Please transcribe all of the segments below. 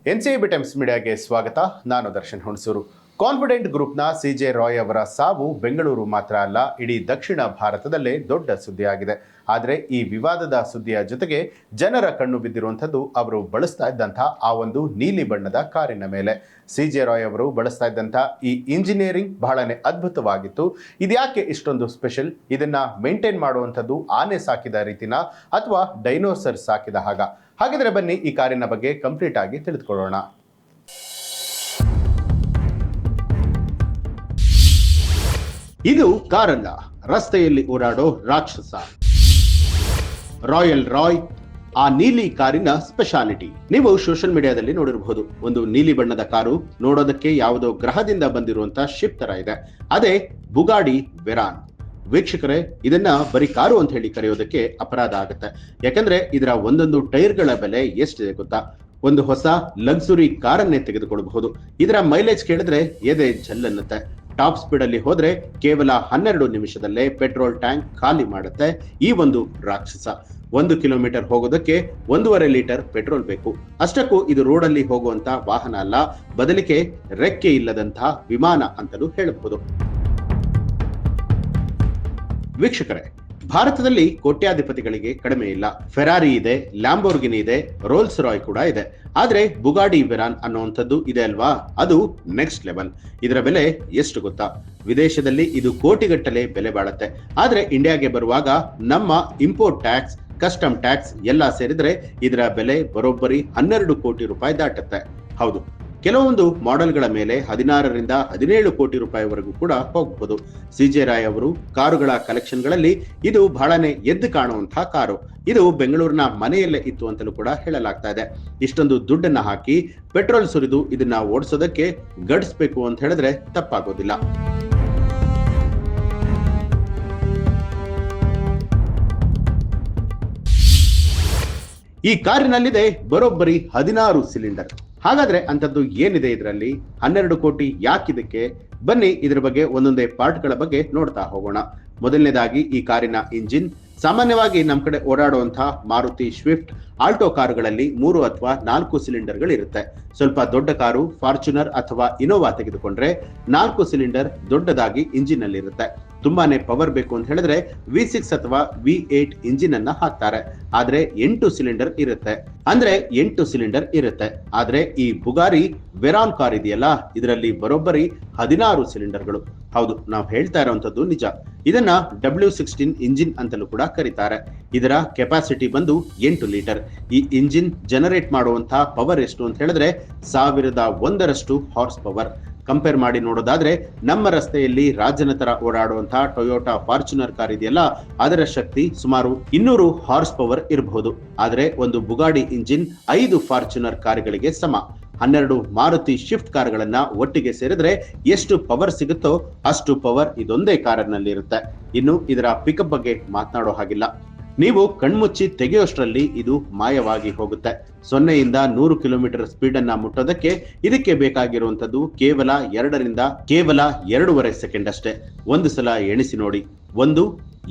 NCB times ಮೀಡಿಯಾಗೆ ಸ್ವಾಗತ. ನಾನು Darshan Hunsur. Confident ಗ್ರೂಪ್ನ ಸಿಜೆ ರಾಯ್ ಅವರ ಸಾವು ಬೆಂಗಳೂರು ಮಾತ್ರ ಅಲ್ಲ, ಇಡೀ ದಕ್ಷಿಣ ಭಾರತದಲ್ಲೇ ದೊಡ್ಡ ಸುದ್ದಿಯಾಗಿದೆ. ಆದರೆ ಈ ವಿವಾದದ ಸುದ್ದಿಯ ಜೊತೆಗೆ ಜನರ ಕಣ್ಣು ಬಿದ್ದಿರುವಂಥದ್ದು ಅವರು ಬಳಸ್ತಾ ಇದ್ದಂಥ ಆ ಒಂದು ನೀಲಿ ಬಣ್ಣದ ಕಾರಿನ ಮೇಲೆ. ಸಿಜೆ ರಾಯ್ ಅವರು ಬಳಸ್ತಾ ಇದ್ದಂಥ ಈ ಇಂಜಿನಿಯರಿಂಗ್ ಬಹಳನೇ ಅದ್ಭುತವಾಗಿತ್ತು. ಇದ್ಯಾಕೆ ಇಷ್ಟೊಂದು ಸ್ಪೆಷಲ್? ಇದನ್ನ ಮೇಂಟೈನ್ ಮಾಡುವಂಥದ್ದು ಆನೆ ಸಾಕಿದ ರೀತಿನ ಅಥವಾ ಡೈನೋಸರ್ ಸಾಕಿದ ಹಾಗಿದ್ರೆ ಬನ್ನಿ ಈ ಕಾರಿನ ಬಗ್ಗೆ ಕಂಪ್ಲೀಟ್ ಆಗಿ ತಿಳಿದುಕೊಳ್ಳೋಣ. ಇದು ಕಾರಲ್ಲ, ರಸ್ತೆಯಲ್ಲಿ ಓಡಾಡೋ ರಾಕ್ಷಸ. ರಾಯಲ್ ರಾಯ್ ಆ ನೀಲಿ ಕಾರಿನ ಸ್ಪೆಷಾಲಿಟಿ ನೀವು ಸೋಷಿಯಲ್ ಮೀಡಿಯಾದಲ್ಲಿ ನೋಡಿರಬಹುದು. ಒಂದು ನೀಲಿ ಬಣ್ಣದ ಕಾರು, ನೋಡೋದಕ್ಕೆ ಯಾವುದೋ ಗ್ರಹದಿಂದ ಬಂದಿರುವಂತ ಶಿಪ್ ತರ ಇದೆ. ಅದೇ ಬುಗಾಡಿ ವೆರಾನ್. ವೀಕ್ಷಕರೇ, ಇದನ್ನ ಬರೀ ಕಾರು ಅಂತ ಹೇಳಿ ಕರೆಯೋದಕ್ಕೆ ಅಪರಾಧ ಆಗುತ್ತೆ. ಯಾಕಂದ್ರೆ ಇದರ ಒಂದೊಂದು ಟೈರ್ಗಳ ಬೆಲೆ ಎಷ್ಟಿದೆ ಗೊತ್ತಾ? ಒಂದು ಹೊಸ ಲಕ್ಸುರಿ ಕಾರನ್ನೇ ತೆಗೆದುಕೊಳ್ಳಬಹುದು. ಇದರ ಮೈಲೇಜ್ ಕೇಳಿದ್ರೆ ಎದೆ ಜಲ್ಲನ್ನುತ್ತೆ. ಟಾಪ್ ಸ್ಪೀಡ್ ಅಲ್ಲಿ ಹೋದ್ರೆ ಕೇವಲ 12 ನಿಮಿಷದಲ್ಲೇ ಪೆಟ್ರೋಲ್ ಟ್ಯಾಂಕ್ ಖಾಲಿ ಮಾಡುತ್ತೆ ಈ ಒಂದು ರಾಕ್ಷಸ. 1 ಕಿಲೋಮೀಟರ್ ಹೋಗೋದಕ್ಕೆ 1.5 ಲೀಟರ್ ಪೆಟ್ರೋಲ್ ಬೇಕು. ಅಷ್ಟಕ್ಕೂ ಇದು ರೋಡಲ್ಲಿ ಹೋಗುವಂತ ವಾಹನ ಅಲ್ಲ, ಬದಲಿಗೆ ರೆಕ್ಕೆ ಇಲ್ಲದಂತಹ ವಿಮಾನ ಅಂತಲೂ ಹೇಳಬಹುದು. ವೀಕ್ಷಕರೇ, ಭಾರತದಲ್ಲಿ ಕೋಟ್ಯಾಧಿಪತಿಗಳಿಗೆ ಕಡಿಮೆ ಇಲ್ಲ. ಫೆರಾರಿ ಇದೆ, ಲ್ಯಾಂಬೋರ್ಗಿನಿ ಇದೆ, ರೋಲ್ಸ್ ರಾಯ್ ಕೂಡ ಇದೆ. ಆದ್ರೆ ಬುಗಾಡಿ ವೆರಾನ್ ಅನ್ನುವಂಥದ್ದು ಇದೆ ಅಲ್ವಾ, ಅದು ನೆಕ್ಸ್ಟ್ ಲೆವೆಲ್. ಇದರ ಬೆಲೆ ಎಷ್ಟು ಗೊತ್ತಾ? ವಿದೇಶದಲ್ಲಿ ಇದು ಕೋಟಿಗಟ್ಟಲೆ ಬೆಲೆ ಬಾಳುತ್ತೆ. ಆದ್ರೆ ಇಂಡಿಯಾಗೆ ಬರುವಾಗ ನಮ್ಮ ಇಂಪೋರ್ಟ್ ಟ್ಯಾಕ್ಸ್, ಕಸ್ಟಮ್ ಟ್ಯಾಕ್ಸ್ ಎಲ್ಲ ಸೇರಿದ್ರೆ ಇದರ ಬೆಲೆ ಬರೋಬ್ಬರಿ 12 ಕೋಟಿ ರೂಪಾಯಿ ದಾಟುತ್ತೆ. ಹೌದು, ಕೆಲವೊಂದು ಮಾಡೆಲ್ಗಳ ಮೇಲೆ 16ರಿಂದ 17 ಕೋಟಿ ರೂಪಾಯಿವರೆಗೂ ಕೂಡ ಹೋಗಬಹುದು. ಸಿಜೆ ರಾಯ್ ಅವರು ಕಾರುಗಳ ಕಲೆಕ್ಷನ್ಗಳಲ್ಲಿ ಇದು ಬಹಳನೇ ಎದ್ದು ಕಾಣುವಂತಹ ಕಾರು. ಇದು ಬೆಂಗಳೂರಿನ ಮನೆಯಲ್ಲೇ ಇತ್ತು ಅಂತಲೂ ಕೂಡ ಹೇಳಲಾಗ್ತಾ ಇದೆ. ಇಷ್ಟೊಂದು ದುಡ್ಡನ್ನ ಹಾಕಿ ಪೆಟ್ರೋಲ್ ಸುರಿದು ಇದನ್ನ ಓಡಿಸೋದಕ್ಕೆ ಗಡಿಸ್ಬೇಕು ಅಂತ ಹೇಳಿದ್ರೆ ತಪ್ಪಾಗೋದಿಲ್ಲ. ಈ ಕಾರಿನಲ್ಲಿದೆ ಬರೋಬ್ಬರಿ 16 ಸಿಲಿಂಡರ್. ಹಾಗಾದ್ರೆ ಅಂತದ್ದು ಏನಿದೆ ಇದರಲ್ಲಿ? 12 ಕೋಟಿ ಯಾಕಿದಕ್ಕೆ? ಬನ್ನಿ ಇದರ ಬಗ್ಗೆ ಒಂದೊಂದೇ ಪಾರ್ಟ್ಗಳ ಬಗ್ಗೆ ನೋಡ್ತಾ ಹೋಗೋಣ. ಮೊದಲನೇದಾಗಿ ಈ ಕಾರಿನ ಇಂಜಿನ್. ಸಾಮಾನ್ಯವಾಗಿ ನಮ್ಮ ಕಡೆ ಓಡಾಡುವಂತಹ ಮಾರುತಿ ಸ್ವಿಫ್ಟ್, ಆಲ್ಟೋ ಕಾರುಗಳಲ್ಲಿ 3 ಅಥವಾ 4 ಸಿಲಿಂಡರ್ಗಳು ಇರುತ್ತೆ. ಸ್ವಲ್ಪ ದೊಡ್ಡ ಕಾರು ಫಾರ್ಚುನರ್ ಅಥವಾ ಇನೋವಾ ತೆಗೆದುಕೊಂಡ್ರೆ 4 ಸಿಲಿಂಡರ್ ದೊಡ್ಡದಾಗಿ ಇಂಜಿನ್ ಅಲ್ಲಿ ಇರುತ್ತೆ. ತುಂಬಾನೇ ಪವರ್ ಬೇಕು ಅಂತ ಹೇಳಿದ್ರೆ V6 ಅಥವಾ V8 ಇಂಜಿನ್ ಅನ್ನ ಹಾಕ್ತಾರೆ. ಆದ್ರೆ 8 ಸಿಲಿಂಡರ್ ಇರುತ್ತೆ. ಆದ್ರೆ ಈ ಬುಗಾರಿ ವೆರಾನ್ ಕಾರ್ ಇದೆಯಲ್ಲ, ಇದರಲ್ಲಿ ಬರೋಬ್ಬರಿ 16 ಸಿಲಿಂಡರ್ಗಳು. ಹೌದು, ನಾವು ಹೇಳ್ತಾ ಇರುವಂತದ್ದು ನಿಜ. ಇದನ್ನ W16 ಇಂಜಿನ್ ಅಂತಲೂ ಕೂಡ ಕರೀತಾರೆ. ಇದರ ಕೆಪಾಸಿಟಿ ಬಂದು 8 ಲೀಟರ್. ಈ ಇಂಜಿನ್ ಜನರೇಟ್ ಮಾಡುವಂತಹ ಪವರ್ ಎಷ್ಟು ಅಂತ ಹೇಳಿದ್ರೆ 1001 ಹಾರ್ಸ್ ಪವರ್. ಕಂಪೇರ್ ಮಾಡಿ ನೋಡೋದಾದ್ರೆ ನಮ್ಮ ರಸ್ತೆಯಲ್ಲಿ ರಾಜನ ತರ ಓಡಾಡುವಂತಹ ಟೊಯೋಟಾ ಫಾರ್ಚುನರ್ ಕಾರ್ ಇದೆಯಲ್ಲ, ಅದರ ಶಕ್ತಿ ಸುಮಾರು 200 ಹಾರ್ಸ್ ಪವರ್ ಇರಬಹುದು. ಆದ್ರೆ ಒಂದು ಬುಗಾಡಿ ಇಂಜಿನ್ 5 ಫಾರ್ಚುನರ್ ಕಾರುಗಳಿಗೆ ಸಮ. 12 ಮಾರುತಿ ಶಿಫ್ಟ್ ಕಾರ್ಗಳನ್ನ ಒಟ್ಟಿಗೆ ಸೇರಿದ್ರೆ ಎಷ್ಟು ಪವರ್ ಸಿಗುತ್ತೋ ಅಷ್ಟು ಪವರ್ ಇದೊಂದೇ ಕಾರಿನಲ್ಲಿ ಇರುತ್ತೆ. ಇನ್ನು ಇದರ ಪಿಕಪ್ ಬಗ್ಗೆ ಮಾತನಾಡೋ ಹಾಗಿಲ್ಲ. ನೀವು ಕಣ್ಮುಚ್ಚಿ ತೆಗೆಯೋಷ್ಟರಲ್ಲಿ ಇದು ಮಾಯವಾಗಿ ಹೋಗುತ್ತೆ. 0ಯಿಂದ 100 ಕಿಲೋಮೀಟರ್ ಸ್ಪೀಡ್ ಅನ್ನ ಮುಟ್ಟೋದಕ್ಕೆ ಇದಕ್ಕೆ ಬೇಕಾಗಿರುವಂತದ್ದು ಕೇವಲ 2.5 ಸೆಕೆಂಡ್ ಅಷ್ಟೇ. ಒಂದು ಸಲ ಎಣಿಸಿ ನೋಡಿ, 1,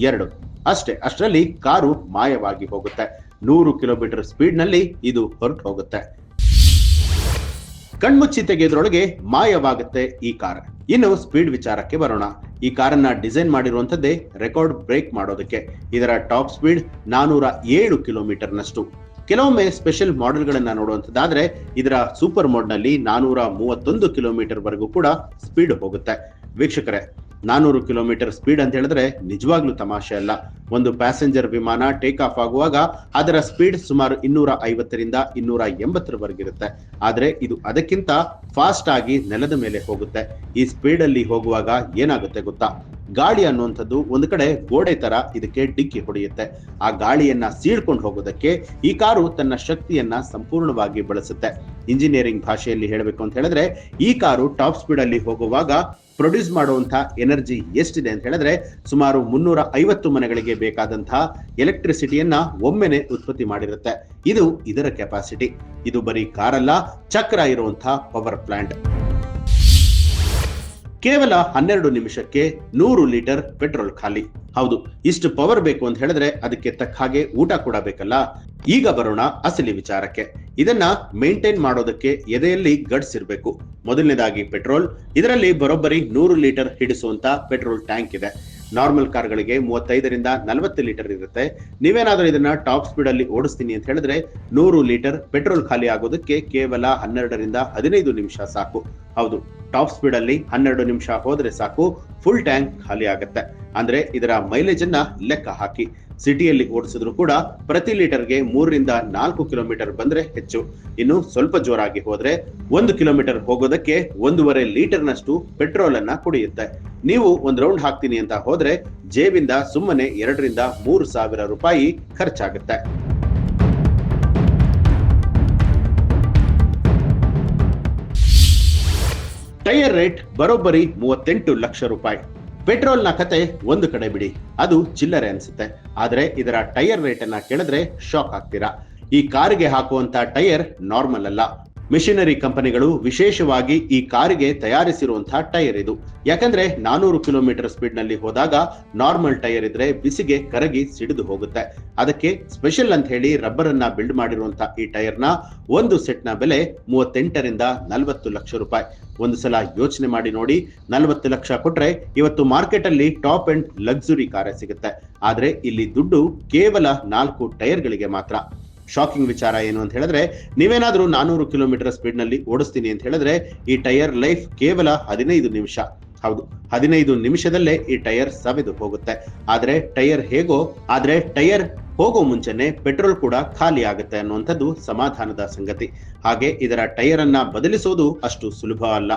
2 ಅಷ್ಟೇ. ಅಷ್ಟರಲ್ಲಿ ಕಾರು ಮಾಯವಾಗಿ ಹೋಗುತ್ತೆ. 100 ಕಿಲೋಮೀಟರ್ ಸ್ಪೀಡ್ ನಲ್ಲಿ ಇದು ಹೊರಟು ಹೋಗುತ್ತೆ. ಕಣ್ಮುಚ್ಚಿ ತೆಗೆಯೋದ್ರೊಳಗೆ ಮಾಯವಾಗುತ್ತೆ ಈ ಕಾರ್. ಇನ್ನು ಸ್ಪೀಡ್ ವಿಚಾರಕ್ಕೆ ಬರೋಣ. ಈ ಕಾರನ್ನ ಡಿಸೈನ್ ಮಾಡಿರುವಂತದ್ದೇ ರೆಕಾರ್ಡ್ ಬ್ರೇಕ್ ಮಾಡೋದಕ್ಕೆ. ಇದರ ಟಾಪ್ ಸ್ಪೀಡ್ 407 ಕಿಲೋಮೀಟರ್ ನಷ್ಟು. ಕೆಲವೊಮ್ಮೆ ಸ್ಪೆಷಲ್ ಮಾಡೆಲ್ಗಳನ್ನ ನೋಡುವಂತದ್ದಾದ್ರೆ ಇದರ ಸೂಪರ್ ಮೋಡ್ ನಲ್ಲಿ 431 ಕಿಲೋಮೀಟರ್ ವರೆಗೂ ಕೂಡ ಸ್ಪೀಡ್ ಹೋಗುತ್ತೆ. ವೀಕ್ಷಕರೇ, 400 ಕಿಲೋಮೀಟರ್ ಸ್ಪೀಡ್ ಅಂತ ಹೇಳಿದ್ರೆ ನಿಜವಾಗ್ಲೂ ತಮಾಷೆ ಅಲ್ಲ. ಒಂದು ಪ್ಯಾಸೆಂಜರ್ ವಿಮಾನ ಟೇಕ್ ಆಫ್ ಆಗುವಾಗ ಅದರ ಸ್ಪೀಡ್ ಸುಮಾರು 250ರಿಂದ 280 ಇರುತ್ತೆ. ಆದ್ರೆ ಇದು ಅದಕ್ಕಿಂತ ಫಾಸ್ಟ್ ಆಗಿ ನೆಲದ ಮೇಲೆ ಹೋಗುತ್ತೆ. ಈ ಸ್ಪೀಡ್ ಅಲ್ಲಿ ಹೋಗುವಾಗ ಏನಾಗುತ್ತೆ ಗೊತ್ತಾ? ಗಾಳಿ ಅನ್ನುವಂಥದ್ದು ಒಂದು ಕಡೆ ಗೋಡೆ ತರ ಇದಕ್ಕೆ ಡಿಕ್ಕಿ ಹೊಡೆಯುತ್ತೆ. ಆ ಗಾಳಿಯನ್ನ ಸೀಳ್ಕೊಂಡು ಹೋಗೋದಕ್ಕೆ ಈ ಕಾರು ತನ್ನ ಶಕ್ತಿಯನ್ನ ಸಂಪೂರ್ಣವಾಗಿ ಬಳಸುತ್ತೆ. ಇಂಜಿನಿಯರಿಂಗ್ ಭಾಷೆಯಲ್ಲಿ ಹೇಳಬೇಕು ಅಂತ ಹೇಳಿದ್ರೆ ಈ ಕಾರು ಟಾಪ್ ಸ್ಪೀಡ್ ಅಲ್ಲಿ ಹೋಗುವಾಗ ಪ್ರೊಡ್ಯೂಸ್ ಮಾಡುವಂತಹ ಎನರ್ಜಿ ಎಷ್ಟಿದೆ ಅಂತ ಹೇಳಿದ್ರೆ ಸುಮಾರು 350 ಮನೆಗಳಿಗೆ ಬೇಕಾದಂತಹ ಎಲೆಕ್ಟ್ರಿಸಿಟಿಯನ್ನ ಒಮ್ಮೆನೆ ಉತ್ಪತ್ತಿ ಮಾಡಿರುತ್ತೆ. ಇದು ಇದರ ಕೆಪಾಸಿಟಿ. ಇದು ಬರೀ ಕಾರಲ್ಲ, ಚಕ್ರ ಇರುವಂತಹ ಪವರ್ ಪ್ಲಾಂಟ್. ಕೇವಲ 12 ನಿಮಿಷಕ್ಕೆ 100 ಲೀಟರ್ ಪೆಟ್ರೋಲ್ ಖಾಲಿ. ಹೌದು, ಇಷ್ಟು ಪವರ್ ಬೇಕು ಅಂತ ಹೇಳಿದ್ರೆ ಅದಕ್ಕೆ ತಕ್ಕ ಹಾಗೆ ಊಟ ಕೂಡ ಬೇಕಲ್ಲ. ಈಗ ಬರೋಣ ಅಸಲಿ ವಿಚಾರಕ್ಕೆ. ಇದನ್ನ ಮೇಂಟೈನ್ ಮಾಡೋದಕ್ಕೆ ಎದೆಯಲ್ಲಿ ಗಟ್ಸ್ ಇರಬೇಕು. ಮೊದಲನೇದಾಗಿ ಪೆಟ್ರೋಲ್. ಇದರಲ್ಲಿ ಬರೋಬ್ಬರಿ 100 ಲೀಟರ್ ಹಿಡಿಸುವಂತ ಪೆಟ್ರೋಲ್ ಟ್ಯಾಂಕ್ ಇದೆ. ನಾರ್ಮಲ್ ಕಾರ್ಗಳಿಗೆ 35ರಿಂದ 40 ಲೀಟರ್ ಇರುತ್ತೆ. ನೀವೇನಾದ್ರೂ ಇದನ್ನ ಟಾಪ್ ಸ್ಪೀಡ್ ಅಲ್ಲಿ ಓಡಿಸ್ತೀನಿ ಅಂತ ಹೇಳಿದ್ರೆ 100 ಲೀಟರ್ ಪೆಟ್ರೋಲ್ ಖಾಲಿ ಆಗೋದಕ್ಕೆ ಕೇವಲ 12ರಿಂದ 15 ನಿಮಿಷ ಸಾಕು. ಹೌದು, ಟಾಪ್ ಸ್ಪೀಡ್ ಅಲ್ಲಿ 12 ನಿಮಿಷ ಹೋದ್ರೆ ಸಾಕು, ಫುಲ್ ಟ್ಯಾಂಕ್ ಖಾಲಿ ಆಗುತ್ತೆ. ಅಂದ್ರೆ ಇದರ ಮೈಲೇಜ್ ಅನ್ನ ಲೆಕ್ಕ ಹಾಕಿ. ಸಿಟಿಯಲ್ಲಿ ಓಡಿಸಿದ್ರು ಕೂಡ ಪ್ರತಿ ಲೀಟರ್ಗೆ 3ರಿಂದ 4 ಕಿಲೋಮೀಟರ್ ಬಂದ್ರೆ ಹೆಚ್ಚು. ಇನ್ನು ಸ್ವಲ್ಪ ಜೋರಾಗಿ ಹೋದ್ರೆ 1 ಕಿಲೋಮೀಟರ್ ಹೋಗೋದಕ್ಕೆ 1.5 ಲೀಟರ್ನಷ್ಟು ಪೆಟ್ರೋಲ್ ಅನ್ನ ಕುಡಿಯುತ್ತೆ. ನೀವು ಒಂದ್ ರೌಂಡ್ ಹಾಕ್ತೀನಿ ಅಂತ ಹೋದ್ರೆ ಜೇಬಿಂದ ಸುಮ್ಮನೆ 2ರಿಂದ 3 ಸಾವಿರ ರೂಪಾಯಿ ಖರ್ಚಾಗುತ್ತೆ. ಟೈರ್ ರೇಟ್ ಬರೋಬ್ಬರಿ 38 ಲಕ್ಷ ರೂಪಾಯಿ. ಪೆಟ್ರೋಲ್ ನ ಕತೆ ಒಂದು ಕಡೆ ಬಿಡಿ, ಅದು ಚಿಲ್ಲರೆ ಅನ್ಸುತ್ತೆ. ಆದ್ರೆ ಇದರ ಟೈರ್ ರೇಟ್ ಅನ್ನ ಕೇಳಿದ್ರೆ ಶಾಕ್ ಆಗ್ತೀರಾ. ಈ ಕಾರಿಗೆ ಹಾಕುವಂತ ಟೈರ್ ನಾರ್ಮಲ್ ಅಲ್ಲ. ಮಿಷನರಿ ಕಂಪನಿಗಳು ವಿಶೇಷವಾಗಿ ಈ ಕಾರಿಗೆ ತಯಾರಿಸಿರುವಂತಹ ಟೈರ್ ಇದು. ಯಾಕಂದ್ರೆ 400 ಕಿಲೋಮೀಟರ್ ಸ್ಪೀಡ್ ನಲ್ಲಿ ಹೋದಾಗ ನಾರ್ಮಲ್ ಟೈರ್ ಇದ್ರೆ ಬಿಸಿಗೆ ಕರಗಿ ಸಿಡಿದು ಹೋಗುತ್ತೆ. ಅದಕ್ಕೆ ಸ್ಪೆಷಲ್ ಅಂತ ಹೇಳಿ ರಬ್ಬರ್ ಅನ್ನ ಬಿಲ್ಡ್ ಮಾಡಿರುವಂತಹ ಈ ಟೈರ್ ನ ಒಂದು ಸೆಟ್ ನ ಬೆಲೆ 38ರಿಂದ 40 ಲಕ್ಷ ರೂಪಾಯಿ. ಒಂದು ಸಲ ಯೋಚನೆ ಮಾಡಿ ನೋಡಿ, 40 ಲಕ್ಷ ಕೊಟ್ರೆ ಇವತ್ತು ಮಾರ್ಕೆಟ್ ಅಲ್ಲಿ ಟಾಪ್ ಅಂಡ್ ಲಕ್ಸುರಿ ಕಾರೇ ಸಿಗುತ್ತೆ. ಆದ್ರೆ ಇಲ್ಲಿ ದುಡ್ಡು ಕೇವಲ 4 ಟೈರ್ಗಳಿಗೆ ಮಾತ್ರ. ಶಾಕಿಂಗ್ ವಿಚಾರ ಏನು ಅಂತ ಹೇಳಿದ್ರೆ, ನೀವೇನಾದ್ರೂ 400 ಕಿಲೋಮೀಟರ್ ಸ್ಪೀಡ್ ನಲ್ಲಿ ಓಡಿಸ್ತೀನಿ ಅಂತ ಹೇಳಿದ್ರೆ ಈ ಟೈರ್ ಲೈಫ್ ಕೇವಲ 15 ನಿಮಿಷ. ಹೌದು, 15 ನಿಮಿಷದಲ್ಲೇ ಈ ಟೈರ್ ಸವೆದು ಹೋಗುತ್ತೆ. ಆದ್ರೆ ಟೈರ್ ಹೋಗೋ ಮುಂಚೆನೆ ಪೆಟ್ರೋಲ್ ಕೂಡ ಖಾಲಿ ಆಗುತ್ತೆ ಅನ್ನುವಂಥದ್ದು ಸಮಾಧಾನದ ಸಂಗತಿ. ಹಾಗೆ ಇದರ ಟೈರ್ ಅನ್ನ ಬದಲಿಸೋದು ಅಷ್ಟು ಸುಲಭ ಅಲ್ಲ.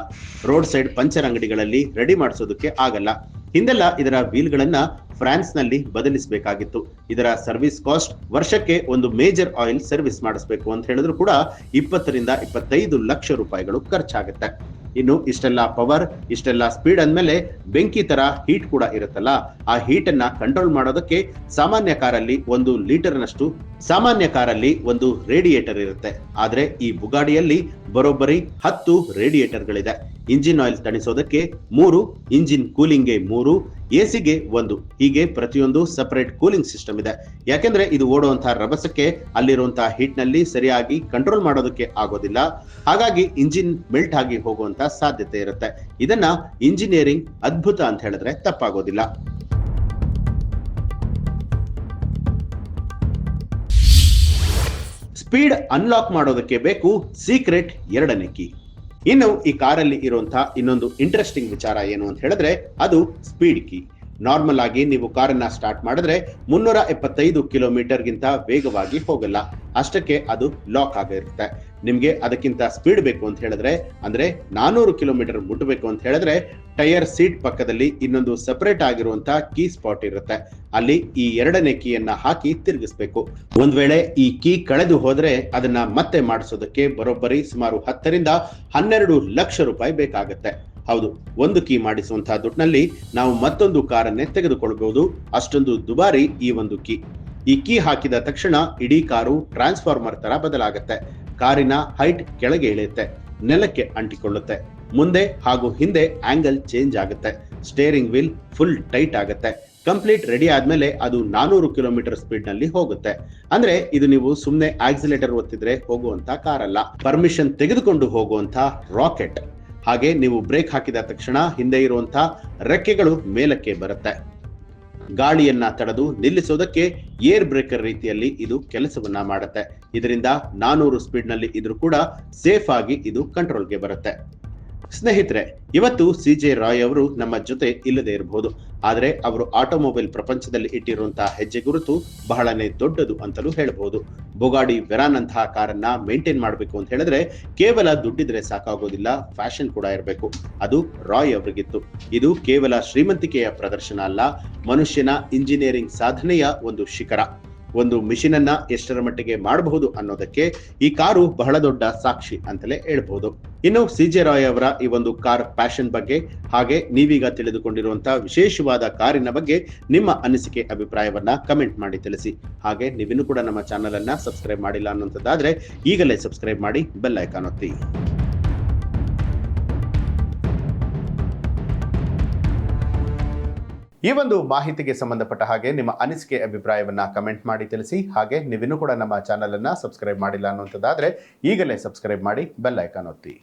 ರೋಡ್ ಸೈಡ್ ಪಂಚರ್ ಅಂಗಡಿಗಳಲ್ಲಿ ರೆಡಿ ಮಾಡಿಸೋದಕ್ಕೆ ಆಗಲ್ಲ. ಹಿಂದೆಲ್ಲ ಇದರ ವೀಲ್ಗಳನ್ನ ಫ್ರಾನ್ಸ್ ನಲ್ಲಿ ಬದಲಿಸಬೇಕಾಗಿತ್ತು. ಇದರ ಸರ್ವಿಸ್ ಕಾಸ್ಟ್ ವರ್ಷಕ್ಕೆ ಒಂದು ಮೇಜರ್ ಆಯಿಲ್ ಸರ್ವಿಸ್ ಮಾಡಿಸಬೇಕು ಅಂತ ಹೇಳಿದ್ರು ಕೂಡ 20ರಿಂದ 25 ಲಕ್ಷ ರೂಪಾಯಿಗಳು ಖರ್ಚಾಗುತ್ತೆ. ಇನ್ನು ಇಷ್ಟೆಲ್ಲ ಪವರ್, ಇಷ್ಟೆಲ್ಲ ಸ್ಪೀಡ್ ಅಂದ್ಮೇಲೆ ಬೆಂಕಿ ತರ ಹೀಟ್ ಕೂಡ ಇರುತ್ತಲ್ಲ, ಆ ಹೀಟ್ ಅನ್ನ ಕಂಟ್ರೋಲ್ ಮಾಡೋದಕ್ಕೆ ಸಾಮಾನ್ಯ ಕಾರಲ್ಲಿ ಒಂದು ರೇಡಿಯೇಟರ್ ಇರುತ್ತೆ. ಆದ್ರೆ ಈ ಬುಗಾಡಿಯಲ್ಲಿ ಬರೋಬ್ಬರಿ 10 ರೇಡಿಯೇಟರ್ಗಳಿದೆ. ಇಂಜಿನ್ ಆಯಿಲ್ ತಣಿಸೋದಕ್ಕೆ 3, ಇಂಜಿನ್ ಕೂಲಿಂಗ್ಗೆ 3, ಎಸಿಗೆ 1, ಹೀಗೆ ಪ್ರತಿಯೊಂದು ಸಪರೇಟ್ ಕೂಲಿಂಗ್ ಸಿಸ್ಟಮ್ ಇದೆ. ಯಾಕೆಂದ್ರೆ ಇದು ಓಡುವಂತಹ ರಭಸಕ್ಕೆ ಅಲ್ಲಿರುವಂತಹ ಹೀಟ್ ನಲ್ಲಿ ಸರಿಯಾಗಿ ಕಂಟ್ರೋಲ್ ಮಾಡೋದಕ್ಕೆ ಆಗೋದಿಲ್ಲ. ಹಾಗಾಗಿ ಇಂಜಿನ್ ಮೆಲ್ಟ್ ಆಗಿ ಹೋಗುವಂತ ಸಾಧ್ಯತೆ ಇರುತ್ತೆ. ಇದನ್ನ ಇಂಜಿನಿಯರಿಂಗ್ ಅದ್ಭುತ ಅಂತ ಹೇಳಿದ್ರೆ ತಪ್ಪಾಗೋದಿಲ್ಲ. ಸ್ಪೀಡ್ ಅನ್ಲಾಕ್ ಮಾಡೋದಕ್ಕೆ ಬೇಕು ಸೀಕ್ರೆಟ್ 2ನೇ ಕೀ. ಇನ್ನು ಈ ಕಾರಲ್ಲಿ ಇರುವಂತಹ ಇನ್ನೊಂದು ಇಂಟ್ರೆಸ್ಟಿಂಗ್ ವಿಚಾರ ಏನು ಅಂತ ಹೇಳಿದ್ರೆ ಅದು ಸ್ಪೀಡ್ ಕೀ. ನಾರ್ಮಲ್ ಆಗಿ ನೀವು ಕಾರನ್ನ ಸ್ಟಾರ್ಟ್ ಮಾಡಿದ್ರೆ 375 ಕಿಲೋಮೀಟರ್ ಗಿಂತ ವೇಗವಾಗಿ ಹೋಗಲ್ಲ. ಅಷ್ಟಕ್ಕೆ ಅದು ಲಾಕ್ ಆಗಿರುತ್ತೆ. ನಿಮ್ಗೆ ಅದಕ್ಕಿಂತ ಸ್ಪೀಡ್ ಬೇಕು ಅಂತ ಹೇಳಿದ್ರೆ, ಅಂದ್ರೆ 400 ಕಿಲೋಮೀಟರ್ ಮುಟ್ಟಬೇಕು ಅಂತ ಹೇಳಿದ್ರೆ ಟೈರ್ ಸೀಟ್ ಪಕ್ಕದಲ್ಲಿ ಇನ್ನೊಂದು ಸಪರೇಟ್ ಆಗಿರುವಂತಹ ಕೀ ಸ್ಪಾಟ್ ಇರುತ್ತೆ. ಅಲ್ಲಿ ಈ 2ನೇ ಕೀಯನ್ನ ಹಾಕಿ ತಿರುಗಿಸ್ಬೇಕು. ಒಂದ್ ವೇಳೆ ಈ ಕೀ ಕಳೆದು ಹೋದ್ರೆ ಅದನ್ನ ಮತ್ತೆ ಮಾಡಿಸೋದಕ್ಕೆ ಬರೋಬ್ಬರಿ ಸುಮಾರು 10ರಿಂದ 12 ಲಕ್ಷ ರೂಪಾಯಿ ಬೇಕಾಗುತ್ತೆ. ಹೌದು, ಒಂದು ಕೀ ಮಾಡಿಸುವಂತಹ ದುಡ್ಡಿನಲ್ಲಿ ನಾವು ಮತ್ತೊಂದು ಕಾರನ್ನೇ ತೆಗೆದುಕೊಳ್ಬಹುದು. ಅಷ್ಟೊಂದು ದುಬಾರಿ ಈ ಒಂದು ಕೀ. ಈ ಕೀ ಹಾಕಿದ ತಕ್ಷಣ ಇಡೀ ಕಾರು ಟ್ರಾನ್ಸ್ಫಾರ್ಮರ್ ತರ ಬದಲಾಗುತ್ತೆ. ಕಾರಿನ ಹೈಟ್ ಕೆಳಗೆ ಇಳಿಯುತ್ತೆ, ನೆಲಕ್ಕೆ ಅಂಟಿಕೊಳ್ಳುತ್ತೆ, ಮುಂದೆ ಹಾಗೂ ಹಿಂದೆ ಆಂಗಲ್ ಚೇಂಜ್ ಆಗುತ್ತೆ, ಸ್ಟೇರಿಂಗ್ ವೀಲ್ ಫುಲ್ ಟೈಟ್ ಆಗುತ್ತೆ. ಕಂಪ್ಲೀಟ್ ರೆಡಿ ಆದ್ಮೇಲೆ ಅದು 400 ಕಿಲೋಮೀಟರ್ ಸ್ಪೀಡ್ ನಲ್ಲಿ ಹೋಗುತ್ತೆ. ಅಂದ್ರೆ ಇದು ನೀವು ಸುಮ್ನೆ ಆಕ್ಸಿಲೇಟರ್ ಒತ್ತಿದ್ರೆ ಹೋಗುವಂತ ಕಾರ್ ಅಲ್ಲ, ಪರ್ಮಿಷನ್ ತೆಗೆದುಕೊಂಡು ಹೋಗುವಂತ ರಾಕೆಟ್. ಹಾಗೆ ನೀವು ಬ್ರೇಕ್ ಹಾಕಿದ ತಕ್ಷಣ ಹಿಂದೆ ಇರುವಂತಹ ರೆಕ್ಕೆಗಳು ಮೇಲಕ್ಕೆ ಬರುತ್ತೆ. ಗಾಳಿಯನ್ನ ತಡೆದು ನಿಲ್ಲಿಸೋದಕ್ಕೆ ಏರ್ ಬ್ರೇಕರ್ ರೀತಿಯಲ್ಲಿ ಇದು ಕೆಲಸವನ್ನ ಮಾಡುತ್ತೆ. ಇದರಿಂದ 400 ಸ್ಪೀಡ್ ನಲ್ಲಿ ಇದ್ರೂ ಕೂಡ ಸೇಫ್ ಆಗಿ ಇದು ಕಂಟ್ರೋಲ್ಗೆ ಬರುತ್ತೆ. ಸ್ನೇಹಿತರೆ, ಇವತ್ತು CJ ರಾಯ್ ಅವರು ನಮ್ಮ ಜೊತೆ ಇಲ್ಲದೆ ಇರಬಹುದು, ಆದ್ರೆ ಅವರು ಆಟೋಮೊಬೈಲ್ ಪ್ರಪಂಚದಲ್ಲಿ ಇಟ್ಟಿರುವಂತಹ ಹೆಜ್ಜೆ ಗುರುತು ಬಹಳನೇ ದೊಡ್ಡದು ಅಂತಲೂ ಹೇಳಬಹುದು. ಬುಗಾಡಿ ವೆರಾನ್ ಅಂತಹ ಕಾರನ್ನ ಮೇಂಟೈನ್ ಮಾಡಬೇಕು ಅಂತ ಹೇಳಿದ್ರೆ ಕೇವಲ ದುಡ್ಡಿದ್ರೆ ಸಾಕಾಗೋದಿಲ್ಲ, ಫ್ಯಾಷನ್ ಕೂಡ ಇರಬೇಕು. ಅದು ರಾಯ್ ಅವರಿಗಿತ್ತು. ಇದು ಕೇವಲ ಶ್ರೀಮಂತಿಕೆಯ ಪ್ರದರ್ಶನ ಅಲ್ಲ, ಮನುಷ್ಯನ ಇಂಜಿನಿಯರಿಂಗ್ ಸಾಧನೆಯ ಒಂದು ಶಿಖರ. ಒಂದು ಮಿಷಿನ್ ಅನ್ನ ಎಷ್ಟರ ಮಟ್ಟಿಗೆ ಮಾಡಬಹುದು ಅನ್ನೋದಕ್ಕೆ ಈ ಕಾರು ಬಹಳ ದೊಡ್ಡ ಸಾಕ್ಷಿ ಅಂತಲೇ ಹೇಳ್ಬಹುದು. ಇನ್ನು CJ ರಾಯ್ ಅವರ ಈ ಒಂದು ಕಾರ್ ಪ್ಯಾಷನ್ ಬಗ್ಗೆ, ಹಾಗೆ ನೀವೀಗ ತಿಳಿದುಕೊಂಡಿರುವಂತಹ ವಿಶೇಷವಾದ ಕಾರಿನ ಬಗ್ಗೆ ನಿಮ್ಮ ಅನಿಸಿಕೆ ಅಭಿಪ್ರಾಯವನ್ನ ಕಮೆಂಟ್ ಮಾಡಿ ತಿಳಿಸಿ. ಹಾಗೆ ನೀವಿನ್ನೂ ಕೂಡ ನಮ್ಮ ಚಾನೆಲ್ ಅನ್ನ ಸಬ್ಸ್ಕ್ರೈಬ್ ಮಾಡಿಲ್ಲ ಅನ್ನುವಂಥದ್ದಾದ್ರೆ ಈಗಲೇ ಸಬ್ಸ್ಕ್ರೈಬ್ ಮಾಡಿ ಬೆಲ್ ಐಕಾನ್ ಒತ್ತಿ. ಈ ಒಂದು ಮಾಹಿತಿಗೆ ಸಂಬಂಧಪಟ್ಟ ಹಾಗೆ ನಿಮ್ಮ ಅನಿಸಿಕೆ ಅಭಿಪ್ರಾಯವನ್ನ ಕಮೆಂಟ್ ಮಾಡಿ ತಿಳಿಸಿ. ಹಾಗೆ ನೀವಿನ್ನೂ ಕೂಡ ನಮ್ಮ ಚಾನಲ್ ಅನ್ನ ಸಬ್ಸ್ಕ್ರೈಬ್ ಮಾಡಿಲ್ಲ ಅನ್ನುವಂಥದ್ದಾದ್ರೆ ಈಗಲೇ ಸಬ್ಸ್ಕ್ರೈಬ್ ಮಾಡಿ, ಬೆಲ್ ಐಕಾನ್ ಒತ್ತಿ.